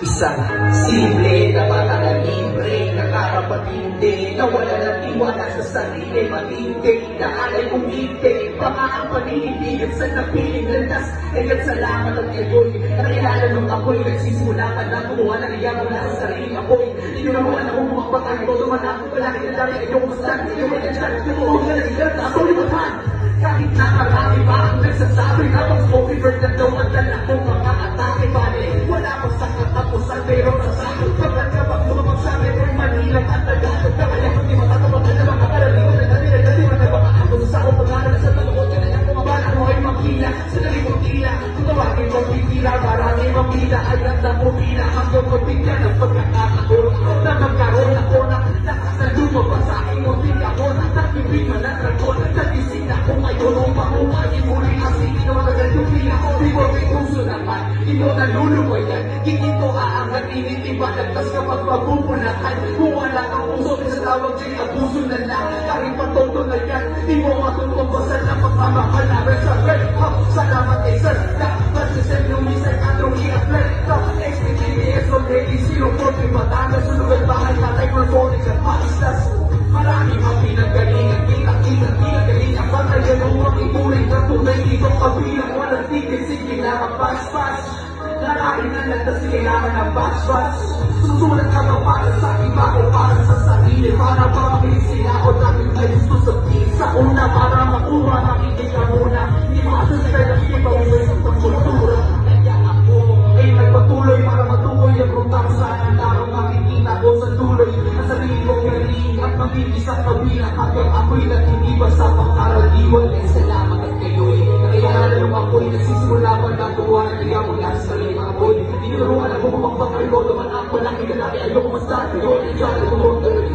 Isang simple na bata na libre, nakarapatindi, na wala ng tiwala sa sarili, matindig, na alay umiti, baka ang paninibigit sa napiling landas, kaya't salamat at kayo'y nakilala nung ako'y nagsisimula ka na kumuha ng iya mula sa sarili ako'y tinuruan ako bumakbakan ko, duman ako palagi na dami ayong mastan, ayong matandyan, totoo na nagigat na ako'y limutan. Kahit na marami pa ang nagsasabi na pang spoken word na daw ang dala kong mga atake, bali wala ko sa katapusan pero nasakot kapag kapag lumamagsabi ko'y Manilang at Tagalog na kaya kung di makatawagan na mga karaliwan na nalilagati man na baka ako sa akong pangalan sa talukot na nanyang kumabala mo ay makila sa nalimang tila kung tawagin mong pipila marami mapila ay ang napumila hanggang magbigyan ng pagkakataon na magkaroon ako ng lakas na lumabas sa aking muntik ako na nakibig man ang dragon nagising ako ngayon o mahumayin muli ang sige na matagal yung pila ko di mo may puso naman di mo naluluwayan ito aangat initiba nagtas kapag mabubulakan kung wala kang puso sa tawag dyan ang puso na lang kahit patoto na yan di mo matutumbasan ang pagmamahalaman sa red hop salamat kay sir dapat sa senyumisan atong i-apply top XPTBS already 040 Batangas sulugan bahay patay performance at pastas marami ang pinagalingan kita-kita galing ang batay ganun ang ituloy na tunay itong kabilang walang tigil sige na pas-pas narahin na landas kailangan ng bas-bas susulat ka ba para sa iba o para sa sarili para ba makisila o dahil may gusto sa pisa una para makuha nakikita muna hindi makasasay na ipawiway sa kultura kaya ako ay nagpatuloy para matukoy ang rutang sana tarong makikita ko sa tuloy ang sarili kong galing at mag-iisang kabilang hanggang ako'y nagtitiba sa pangkaraniwan ay salamat at kayo'y nakilala nung ako'y nagsisimula pa ng tuwa na kaya mula sa sarili mga boy tinuruan ako mamakbang kayo naman ako laki ka natin ayoko mas dati yun ikaw ay tumutulog